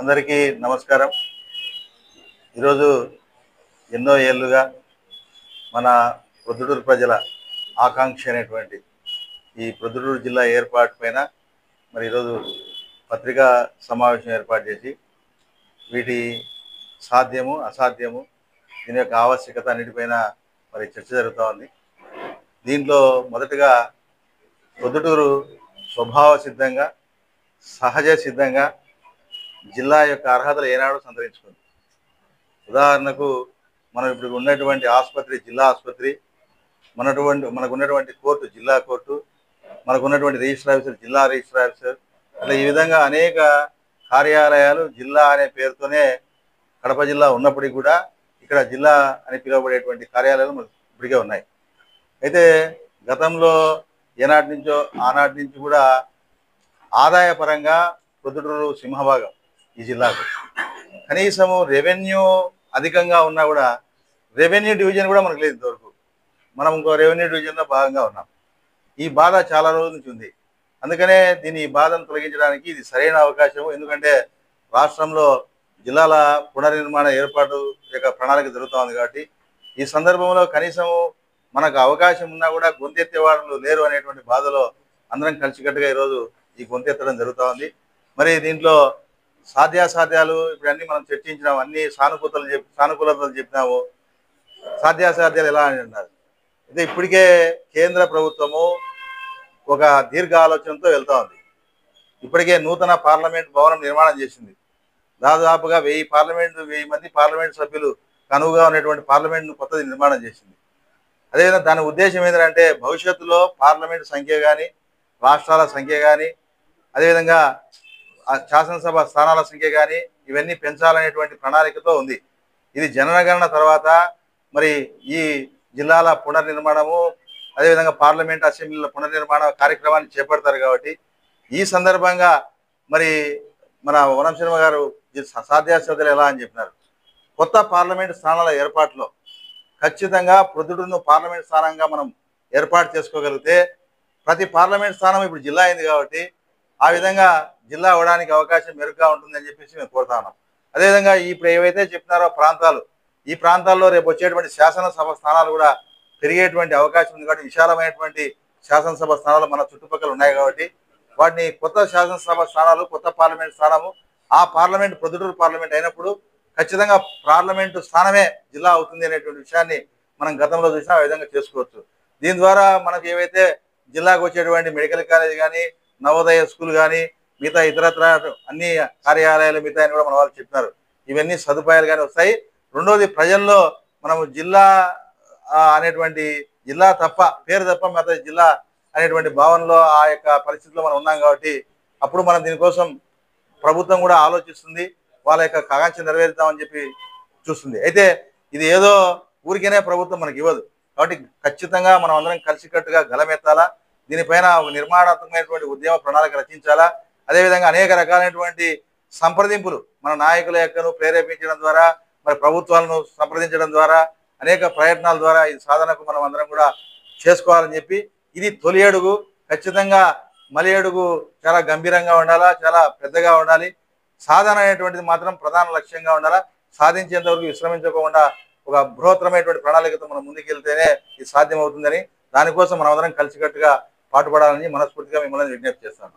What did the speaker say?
అందరికీ నమస్కారం. ఈరోజు ఎన్నో ఏళ్ళుగా మన ప్రొద్దుటూరు ప్రజల ఆకాంక్ష అయినటువంటి ఈ ప్రొద్దుటూరు జిల్లా ఏర్పాటు పైన మరి ఈరోజు పత్రికా సమావేశం ఏర్పాటు చేసి వీటి సాధ్యము అసాధ్యము దీని యొక్క ఆవశ్యకత అన్నిటిపైన మరి చర్చ జరుగుతూ ఉంది. దీంట్లో మొదటగా ప్రొద్దుటూరు స్వభావ సిద్ధంగా సహజ సిద్ధంగా జిల్లా యొక్క అర్హతలు ఏనాడు సంతరించుకుంది. ఉదాహరణకు మనం ఇప్పుడు ఉన్నటువంటి ఆసుపత్రి జిల్లా ఆసుపత్రి, మనకు ఉన్నటువంటి కోర్టు జిల్లా కోర్టు, మనకు ఉన్నటువంటి రిజిస్టర్ ఆఫీసర్ జిల్లా రిజిస్టర్ ఆఫీసర్, అట్లా ఈ విధంగా అనేక కార్యాలయాలు జిల్లా అనే పేరుతోనే కడప జిల్లా ఉన్నప్పటికీ కూడా ఇక్కడ జిల్లా అని పిలువబడేటువంటి కార్యాలయాలు మనకు ఇప్పటికే ఉన్నాయి. అయితే గతంలో ఏనాటి నుంచో ఆనాటి నుంచి కూడా ఆదాయపరంగా ప్రొద్దుటూరు సింహభాగం ఈ జిల్లాకు. కనీసము రెవెన్యూ అధికంగా ఉన్నా కూడా రెవెన్యూ డివిజన్ కూడా మనకు లేదు ఇంతవరకు. మనం ఇంకో రెవెన్యూ డివిజన్లో భాగంగా ఉన్నాం. ఈ బాధ చాలా రోజుల నుంచి ఉంది. అందుకనే దీని ఈ బాధను తొలగించడానికి ఇది సరైన అవకాశం. ఎందుకంటే రాష్ట్రంలో జిల్లాల పునర్నిర్మాణ ఏర్పాటు యొక్క ప్రణాళిక జరుగుతూ ఉంది కాబట్టి ఈ సందర్భంలో కనీసము మనకు అవకాశం ఉన్నా కూడా గొంతెత్తే వాళ్ళు లేరు అనేటువంటి బాధలో అందరం కలిసికట్టుగా ఈరోజు ఈ గొంతెత్తడం జరుగుతూ ఉంది. మరి దీంట్లో సాధ్యాసాధ్యాలు ఇప్పుడు అన్నీ మనం చర్చించినాం, అన్ని సానుకూలతలు చెప్పినాము. సాధ్యాసాధ్యాలు ఎలా అని అన్నారు. అయితే ఇప్పటికే కేంద్ర ప్రభుత్వము ఒక దీర్ఘ ఆలోచనతో వెళ్తూ ఉంది. ఇప్పటికే నూతన పార్లమెంట్ భవనం నిర్మాణం చేసింది. దాదాపుగా 1000 మంది పార్లమెంట్ సభ్యులు కనువుగా ఉన్నటువంటి పార్లమెంట్ను కొత్తది నిర్మాణం చేసింది. అదేవిధంగా దాని ఉద్దేశం ఏంటంటే భవిష్యత్తులో పార్లమెంట్ సంఖ్య కానీ, రాష్ట్రాల సంఖ్య కానీ, అదేవిధంగా శాసనసభ స్థానాల సంఖ్య కానీ ఇవన్నీ పెంచాలనేటువంటి ప్రణాళికతో ఉంది. ఇది జనగణన తర్వాత మరి ఈ జిల్లాల పునర్నిర్మాణము, అదేవిధంగా పార్లమెంట్ అసెంబ్లీల పునర్నిర్మాణ కార్యక్రమాన్ని చేపడతారు. కాబట్టి ఈ సందర్భంగా మరి మన వనం శర్మ గారు సాధ్యాసాధ్యాలు ఎలా అని చెప్పినారు. కొత్త పార్లమెంట్ స్థానాల ఏర్పాటులో ఖచ్చితంగా ప్రొద్దుటూరును పార్లమెంట్ స్థానంగా మనం ఏర్పాటు చేసుకోగలిగితే ప్రతి పార్లమెంట్ స్థానం ఇప్పుడు జిల్లా అయింది కాబట్టి ఆ విధంగా జిల్లా అవడానికి అవకాశం మెరుగ్గా ఉంటుందని చెప్పేసి మేము కోరుతా ఉన్నాం. అదేవిధంగా ఇప్పుడు ఏవైతే చెప్తున్నారో ప్రాంతాలు, ఈ ప్రాంతాల్లో రేపు వచ్చేటువంటి శాసనసభ స్థానాలు కూడా పెరిగేటువంటి అవకాశం ఉంది. కాబట్టి విశాలమైనటువంటి శాసనసభ స్థానాలు మన చుట్టుపక్కల ఉన్నాయి. కాబట్టి వాటిని కొత్త శాసనసభ స్థానాలు, కొత్త పార్లమెంట్ స్థానము, ఆ పార్లమెంట్ ప్రొద్దుటూరు పార్లమెంట్ అయినప్పుడు ఖచ్చితంగా పార్లమెంటు స్థానమే జిల్లా అవుతుంది అనేటువంటి విషయాన్ని మనం గతంలో చూసినా ఆ విధంగా చేసుకోవచ్చు. దీని ద్వారా మనకు ఏవైతే జిల్లాకు వచ్చేటువంటి మెడికల్ కాలేజ్ కానీ, నవోదయ స్కూల్ కానీ, మిగతా ఇతరత్ర అన్ని కార్యాలయాలు మిగతా అని కూడా మన వాళ్ళు చెప్పినారు. ఇవన్నీ సదుపాయాలు కానీ వస్తాయి. రెండోది, ప్రజల్లో మనము జిల్లా అనేటువంటి జిల్లా తప్ప పేరు తప్ప మిగతా జిల్లా అనేటువంటి భావనలో ఆ యొక్క పరిస్థితిలో మనం ఉన్నాం. కాబట్టి అప్పుడు మనం దీనికోసం ప్రభుత్వం కూడా ఆలోచిస్తుంది, వాళ్ళ యొక్క ఆకాంక్ష నెరవేరుతామని చెప్పి చూస్తుంది. అయితే ఇది ఏదో ఊరికేనే ప్రభుత్వం మనకి ఇవ్వదు. కాబట్టి ఖచ్చితంగా మనం అందరం కలిసికట్టుగా గలమెత్తాలా. దీనిపైన ఒక నిర్మాణాత్మకమైనటువంటి ఉద్యమ ప్రణాళిక రచించాలా. అదేవిధంగా అనేక రకాలైనటువంటి సంప్రదింపులు మన నాయకుల యొక్కను ప్రేరేపించడం ద్వారా, మరి ప్రభుత్వాలను సంప్రదించడం ద్వారా, అనేక ప్రయత్నాల ద్వారా ఈ సాధనకు మనం అందరం కూడా చేసుకోవాలని చెప్పి, ఇది తొలి అడుగు. ఖచ్చితంగా మలి అడుగు చాలా గంభీరంగా ఉండాలా, చాలా పెద్దగా ఉండాలి. సాధన అనేటువంటిది మాత్రం ప్రధాన లక్ష్యంగా ఉండాలా. సాధించేంత వరకు విశ్రమించకుండా ఒక బృహత్తరమైనటువంటి ప్రణాళికతో మనం ముందుకెళ్తేనే ఇది సాధ్యమవుతుందని, దానికోసం మనం అందరం కలిసికట్టుగా పాటుపడాలని మనస్ఫూర్తిగా మిమ్మల్ని విజ్ఞప్తి చేస్తాను.